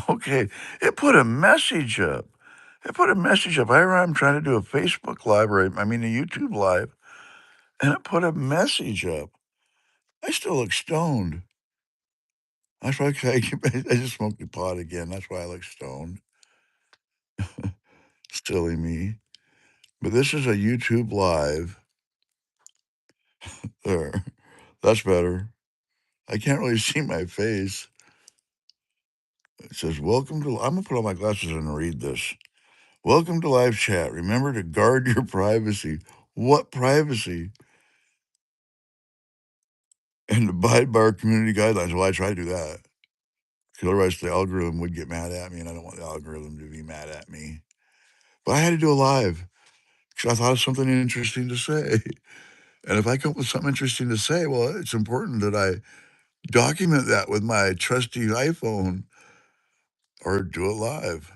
Okay, it put a message up. It put a message up. I'm trying to do a Facebook Live, or I mean, a YouTube Live, and it put a message up. I still look stoned. That's why I just smoked the pot again. That's why I look stoned. Silly me. But this is a YouTube Live. There. That's better. I can't really see my face. It says, welcome to, I'm going to put on my glasses and read this. Welcome to live chat. Remember to guard your privacy. What privacy? And abide by our community guidelines. Well, I try to do that. Because otherwise the algorithm would get mad at me, and I don't want the algorithm to be mad at me. But I had to do a live because I thought of something interesting to say. And if I come up with something interesting to say, well, it's important that I document that with my trusty iPhone or do it live.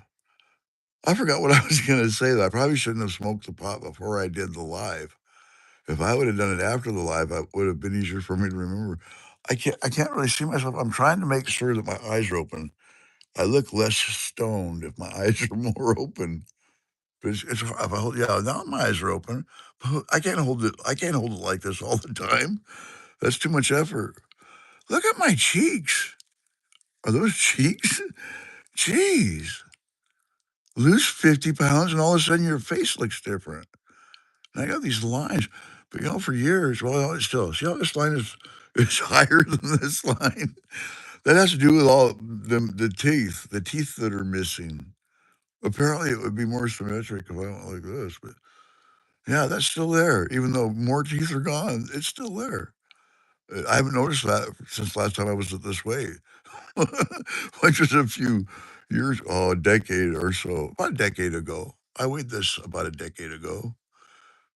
I forgot what I was going to say, though. I probably shouldn't have smoked the pot before I did the live. If I would have done it after the live, it would have been easier for me to remember. I can't really see myself. I'm trying to make sure that my eyes are open. I look less stoned if my eyes are more open. But it's if I hold, yeah, now my eyes are open. But I can't hold it. I can't hold it like this all the time. That's too much effort. Look at my cheeks. Are those cheeks? Jeez. Lose 50 pounds and all of a sudden your face looks different. And I got these lines. But for years, well, it's still, see how this line is higher than this line? That has to do with all the teeth that are missing. Apparently, it would be more symmetric if I went like this, but yeah, that's still there. Even though more teeth are gone, it's still there. I haven't noticed that since last time I was this way, which was a few years, a decade or so, about a decade ago. I weighed this about a decade ago,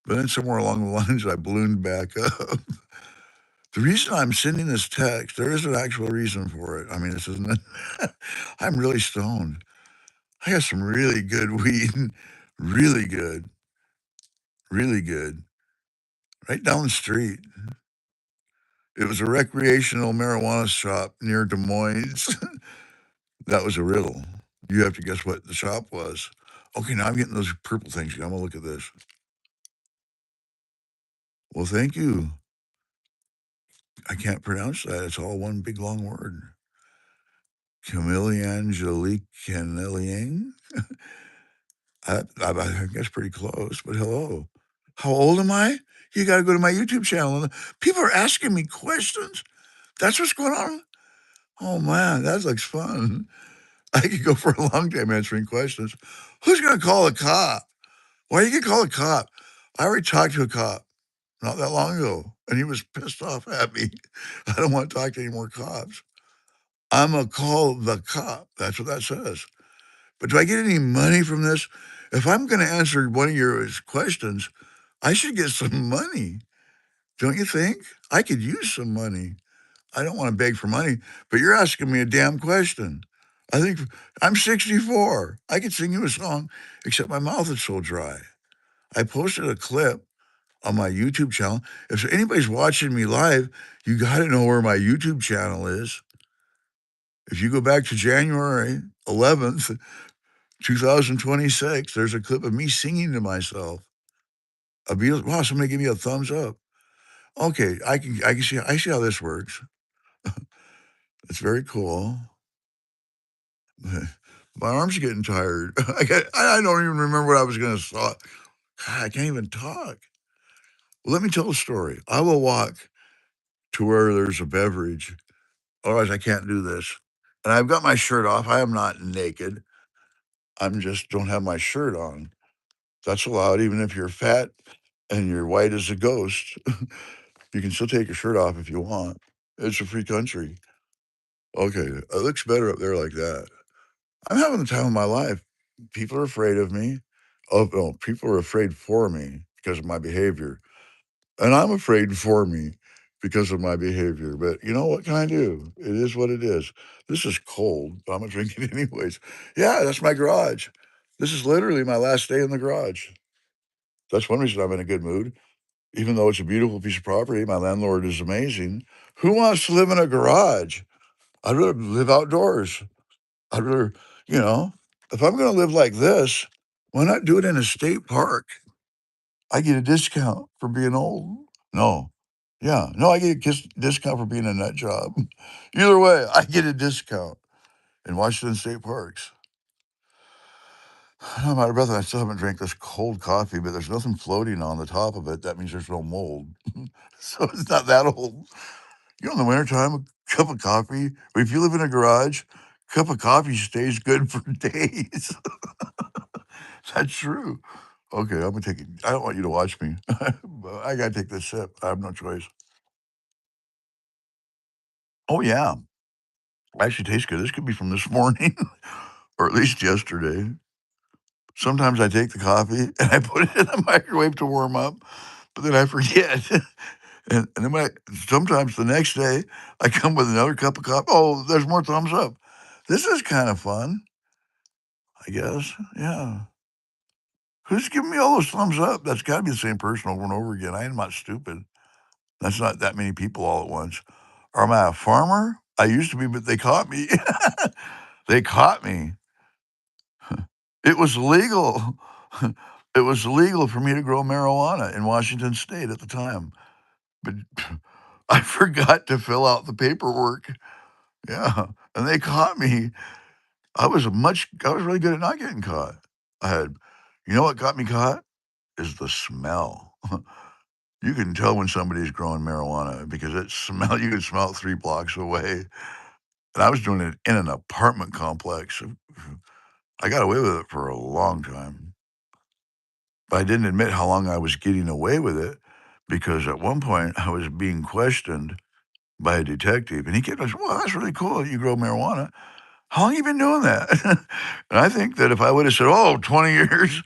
but then somewhere along the lines, I ballooned back up. The reason I'm sending this text, there is an actual reason for it. I mean, this isn't. I'm really stoned. I got some really good weed, really good, really good, right down the street. It was a recreational marijuana shop near Des Moines. That was a riddle. You have to guess what the shop was. Okay, now I'm getting those purple things. I'm gonna look at this. Well, thank you. I can't pronounce that. It's all one big long word. Camille Angelique Caneliang? I guess pretty close, but hello. How old am I? You got to go to my YouTube channel. People are asking me questions. That's what's going on. Oh man, that looks fun. I could go for a long time answering questions. Who's going to call a cop? Why are you going to call a cop? I already talked to a cop not that long ago, and he was pissed off at me. I don't want to talk to any more cops. I'm going to call the cop. That's what that says. But do I get any money from this? If I'm going to answer one of your questions, I should get some money. Don't you think? I could use some money. I don't want to beg for money, but you're asking me a damn question. I think I'm 64. I could sing you a song, except my mouth is so dry. I posted a clip on my YouTube channel. If anybody's watching me live, you got to know where my YouTube channel is. If you go back to January 11th, 2026, there's a clip of me singing to myself. Wow, somebody give me a thumbs up. Okay, I see how this works. It's very cool. My arms are getting tired. I don't even remember what I was going to say. God, I can't even talk. Well, let me tell a story. I will walk to where there's a beverage. Otherwise, I can't do this. And I've got my shirt off. I am not naked. I'm just don't have my shirt on. That's allowed, even if you're fat and you're white as a ghost. You can still take your shirt off if you want. It's a free country. Okay, it looks better up there like that. I'm having the time of my life. People are afraid of me. Oh, no, people are afraid for me because of my behavior. And I'm afraid for me because of my behavior. But you know what can I do? It is what it is. This is cold, but I'm gonna drink it anyways. Yeah, that's my garage. This is literally my last day in the garage. That's one reason I'm in a good mood. Even though it's a beautiful piece of property, my landlord is amazing. Who wants to live in a garage? I'd rather live outdoors. I'd rather, you know, if I'm gonna live like this, why not do it in a state park? I get a discount for being old. No. Yeah. No, I get a discount for being a nut job. Either way, I get a discount in Washington state parks. I'm out of breath and I still haven't drank this cold coffee, but there's nothing floating on the top of it. That means there's no mold. So it's not that old. You know, in the wintertime, a cup of coffee, if you live in a garage, a cup of coffee stays good for days. That's true. Okay, I'm gonna take it. I don't want you to watch me. But I gotta take this sip. I have no choice. Oh yeah, actually tastes good. This could be from this morning, or at least yesterday. Sometimes I take the coffee and I put it in the microwave to warm up, but then I forget. And then sometimes the next day I come with another cup of coffee. Oh, there's more thumbs up. This is kind of fun, I guess. Yeah. Who's giving me all those thumbs up? That's got to be the same person over and over again. I am not stupid. That's not that many people all at once. Or am I a farmer? I used to be, but they caught me. They caught me. It was legal. It was legal for me to grow marijuana in Washington State at the time, but I forgot to fill out the paperwork. Yeah, and they caught me. I was really good at not getting caught. I had you know what got me caught? Is the smell. You can tell when somebody's growing marijuana because you can smell it 3 blocks away, and I was doing it in an apartment complex. I got away with it for a long time, but I didn't admit how long I was getting away with it because at one point I was being questioned by a detective, and he kept saying, "Well, that's really cool that you grow marijuana. How long you been doing that?" And I think that if I would have said, "Oh, 20 years,"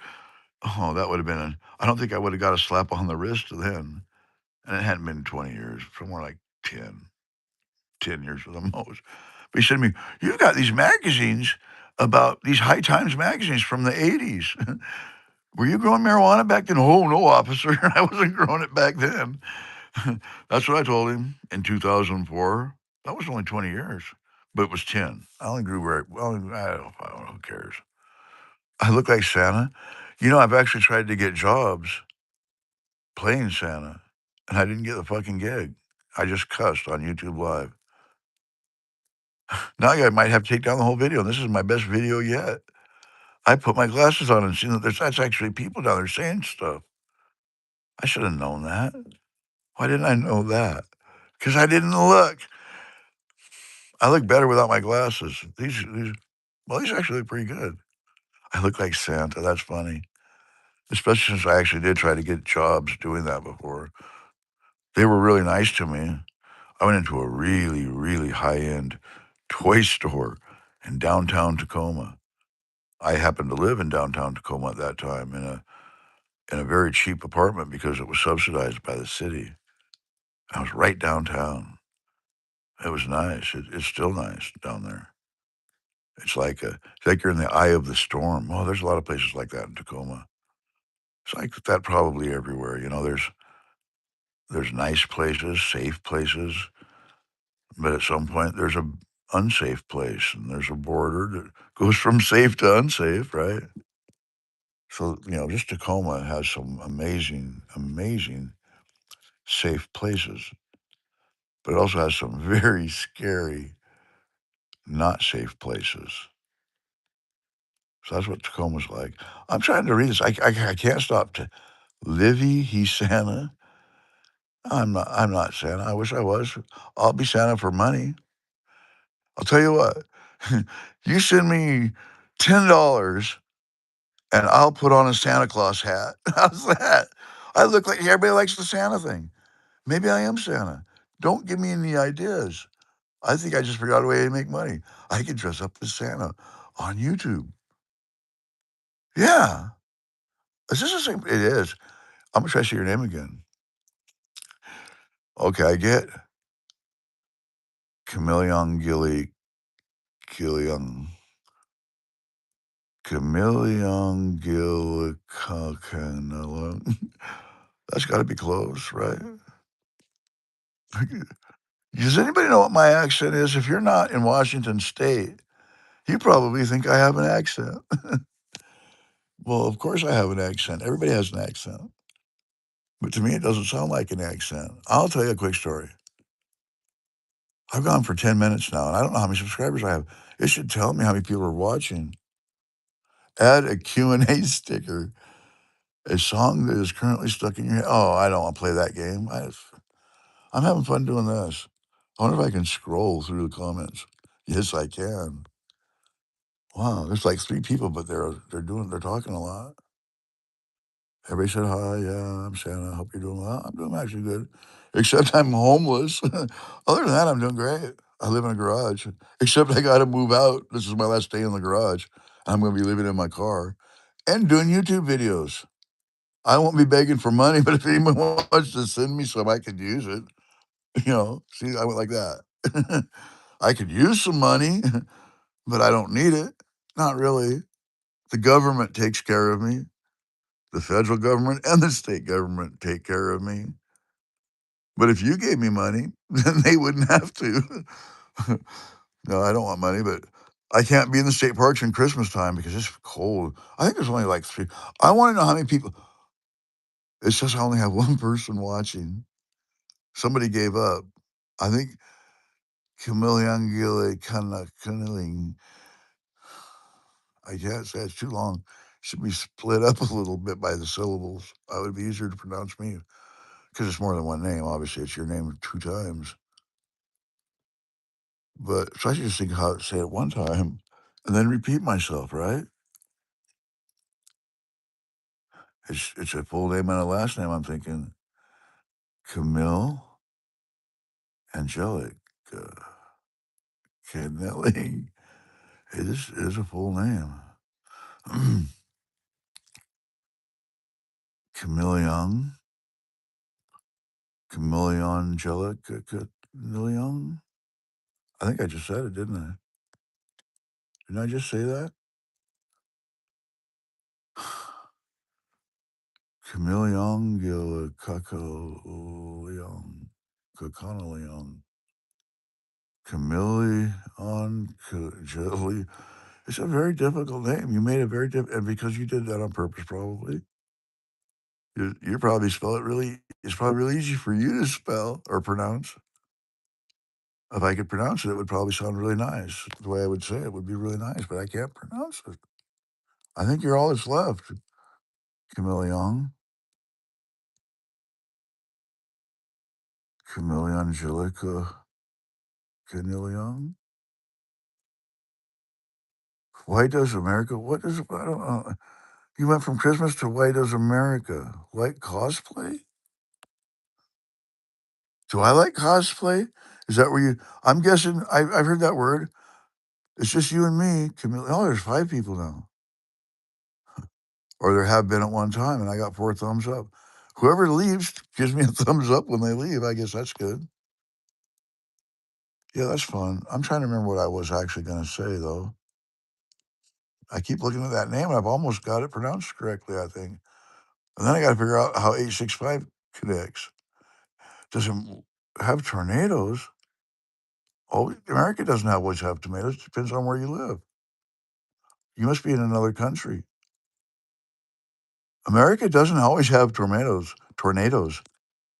oh, that would have been I don't think I would have got a slap on the wrist then. And it hadn't been 20 years, somewhere like 10 years for the most. But he said to me, "You've got these magazines about these High Times magazines from the 80s. Were you growing marijuana back then?" "Oh, no, officer. I wasn't growing it back then." That's what I told him in 2004. That was only 20 years, but it was 10. I only grew very well. I don't know. Who cares? I look like Santa. You know, I've actually tried to get jobs playing Santa, and I didn't get the fucking gig. I just cussed on YouTube Live. Now I might have to take down the whole video. This is my best video yet. I put my glasses on and seen that that's actually people down there saying stuff. I should have known that. Why didn't I know that? Because I didn't look. I look better without my glasses. These actually look pretty good. I look like Santa. That's funny. Especially since I actually did try to get jobs doing that before. They were really nice to me. I went into a really, really high-end toy store in downtown Tacoma. I happened to live in downtown Tacoma at that time in a very cheap apartment because it was subsidized by the city. I was right downtown. It was nice. It's still nice down there. It's like you're in the eye of the storm. Well, there's a lot of places like that in Tacoma. It's like that probably everywhere. You know, there's nice places, safe places, but at some point there's a unsafe place and there's a border that goes from safe to unsafe, right? So, you know, just Tacoma has some amazing, amazing safe places, but it also has some very scary, not safe places. So that's what Tacoma's like. I'm trying to read this. I can't stop to Livy, he's Santa. I'm not Santa. I wish I was. I'll be Santa for money. I'll tell you what. You send me $10 and I'll put on a Santa Claus hat. How's that? I look like everybody likes the Santa thing. Maybe I am Santa. Don't give me any ideas. I think I just figured out a way to make money. I could dress up as Santa on YouTube. Yeah. Is this the same? It is. I'm gonna try to say your name again. Okay, I get Chameleon Gillian Chameleon Gillicanella. That's gotta be close, right? Does anybody know what my accent is? If you're not in Washington State, You probably think I have an accent. Well, of course I have an accent. Everybody has an accent. But to me, it doesn't sound like an accent. I'll tell you a quick story. I've gone for 10 minutes now, and I don't know how many subscribers I have. It should tell me how many people are watching. Add a Q&A sticker. A song that is currently stuck in your head. Oh, I don't want to play that game. I'm having fun doing this. I wonder if I can scroll through the comments. Yes, I can. Wow, there's like 3 people, but they're talking a lot. Everybody said hi. Yeah, I'm Santa. I hope you're doing well. I'm doing actually good, except I'm homeless. Other than that, I'm doing great. I live in a garage, except I got to move out. This is my last day in the garage. I'm going to be living in my car and doing YouTube videos. I won't be begging for money, but if anyone wants to send me some, I could use it. See, I went like that. I could use some money, but I don't need it. Not really. The government takes care of me. The federal government and the state government take care of me. But if you gave me money, then they wouldn't have to. No, I don't want money, but I can't be in the state parks in Christmas time because it's cold. I think there's only like 3. I want to know how many people. It says I only have 1 person watching. Somebody gave up. I think Kamiliangile Kanaling. I can't say it's too long. Should be split up a little bit by the syllables. That would be easier to pronounce me because it's more than 1 name. Obviously, it's your name 2 times. But so I should just think how to say it 1 time and then repeat myself, right? It's a full name and a last name. I'm thinking Camille Angelic Canelli. Hey, this is a full name. Camille Young, Camille Angelic Young. I think I just said it, didn't I? Didn't I just say that? Camille Young, Gil Kako Leon, Kakana Leon, Camille on Jelly. It's a very difficult name. You made it very difficult, and because you did that on purpose, probably. You probably spell it really. It's probably really easy for you to spell or pronounce. If I could pronounce it, it would probably sound really nice. The way I would say it would be really nice, but I can't pronounce it. I think you're all that's left, Camille Young, Camille Angelica Camille Young. Why does America? What is? I don't know. You went from Christmas to Why does America like cosplay? Do I like cosplay? Is that where you? I'm guessing. I've heard that word. It's just you and me, Camille. Oh, there's 5 people now, or there have been at one time, and I got 4 thumbs up. Whoever leaves gives me a thumbs up when they leave. I guess that's good. Yeah, that's fun. I'm trying to remember what I was actually going to say though. I keep looking at that name, and I've almost got it pronounced correctly. I think, and then I got to figure out how 865 connects. Does it have tornadoes? Oh, America doesn't always have tomatoes. It depends on where you live. You must be in another country. America doesn't always have tornadoes. Tornadoes.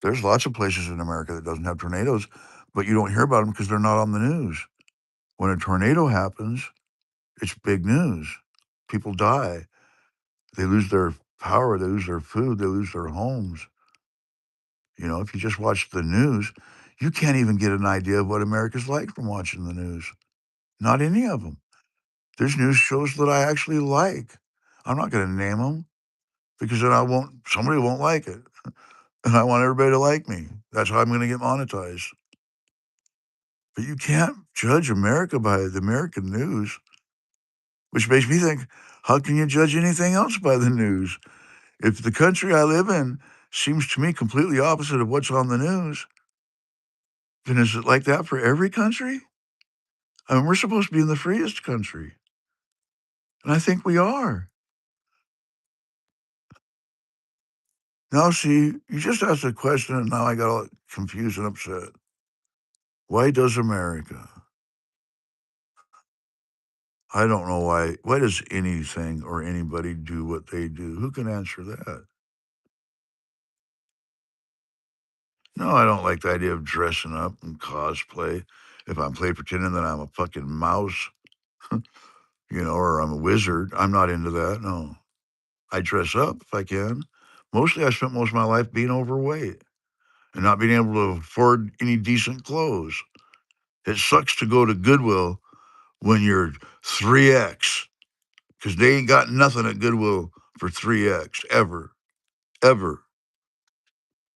There's lots of places in America that doesn't have tornadoes, but you don't hear about them because they're not on the news. When a tornado happens, it's big news. People die. They lose their power. They lose their food. They lose their homes. If you just watch the news, you can't even get an idea of what America's like from watching the news. Not any of them. There's news shows that I actually like. I'm not going to name them because then somebody won't like it. And I want everybody to like me. That's how I'm going to get monetized. But you can't judge America by the American news, which makes me think, how can you judge anything else by the news? If the country I live in seems to me completely opposite of what's on the news, then is it like that for every country? I mean, we're supposed to be in the freest country. And I think we are. Now, see, you just asked a question and now I got all confused and upset. Why does America? I don't know why does anything or anybody do what they do? Who can answer that? No, I don't like the idea of dressing up and cosplay. If I'm pretending that I'm a fucking mouse, or I'm a wizard, I'm not into that, no. I dress up if I can. Mostly, I spent most of my life being overweight and not being able to afford any decent clothes. It sucks to go to Goodwill when you're 3X because they ain't got nothing at Goodwill for 3X ever, ever.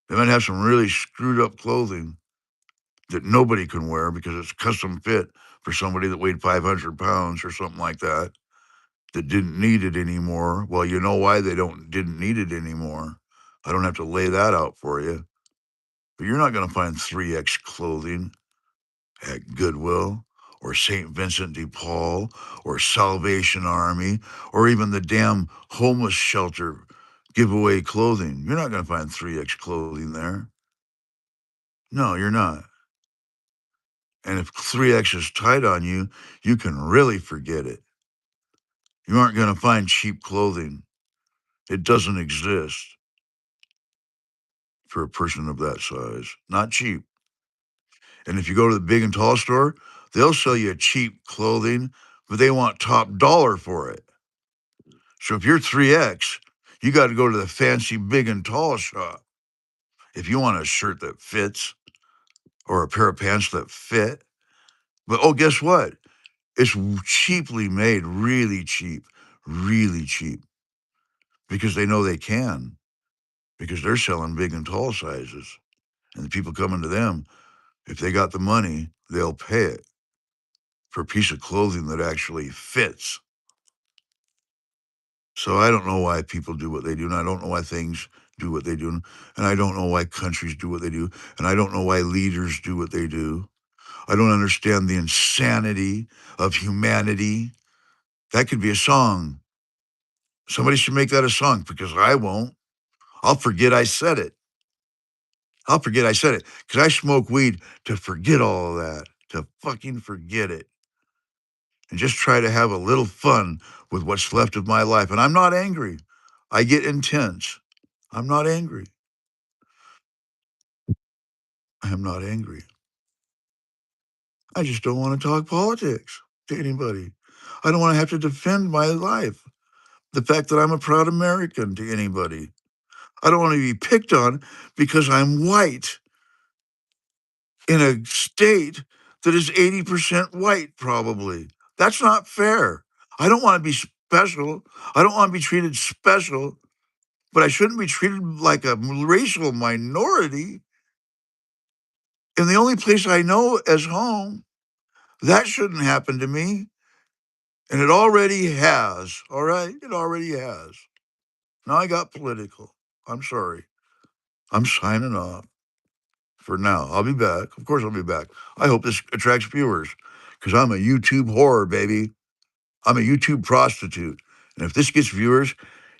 They might have some really screwed up clothing that nobody can wear because it's custom fit for somebody that weighed 500 pounds or something like that, that didn't need it anymore. Well, you know why they didn't need it anymore. I don't have to lay that out for you. But you're not going to find 3X clothing at Goodwill or St. Vincent de Paul or Salvation Army or even the damn homeless shelter giveaway clothing. You're not going to find 3X clothing there. No, you're not. And if 3X is tight on you, you can really forget it. You aren't going to find cheap clothing. It doesn't exist for a person of that size. Not cheap. And if you go to the big and tall store, they'll sell you cheap clothing, but they want top dollar for it. So if you're 3X, you got to go to the fancy big and tall shop. If you want a shirt that fits or a pair of pants that fit. But oh, guess what? It's cheaply made, really cheap, because they know they can, because they're selling big and tall sizes. And the people coming to them, if they got the money, they'll pay it for a piece of clothing that actually fits. So I don't know why people do what they do, and I don't know why things do what they do, and I don't know why countries do what they do, and I don't know why leaders do what they do. I don't understand the insanity of humanity. That could be a song. Somebody should make that a song because I won't. I'll forget I said it. I'll forget I said it because I smoke weed to forget all of that, to fucking forget it, and just try to have a little fun with what's left of my life. And I'm not angry. I get intense. I'm not angry. I am not angry. I just don't want to talk politics to anybody. I don't want to have to defend my life. The fact that I'm a proud American to anybody. I don't want to be picked on because I'm white in a state that is 80% white, probably. That's not fair. I don't want to be special. I don't want to be treated special, but I shouldn't be treated like a racial minority. In the only place I know as home, that shouldn't happen to me. And it already has. All right? It already has. Now I got political. I'm sorry. I'm signing off for now. I'll be back. Of course, I'll be back. I hope this attracts viewers because I'm a YouTube whore, baby. I'm a YouTube prostitute. And if this gets viewers,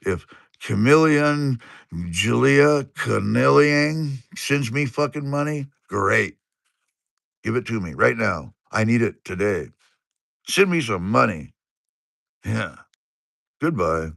if Chameleon Julia Caneliang sends me fucking money, great. Give it to me right now. I need it today. Send me some money. Yeah. Goodbye.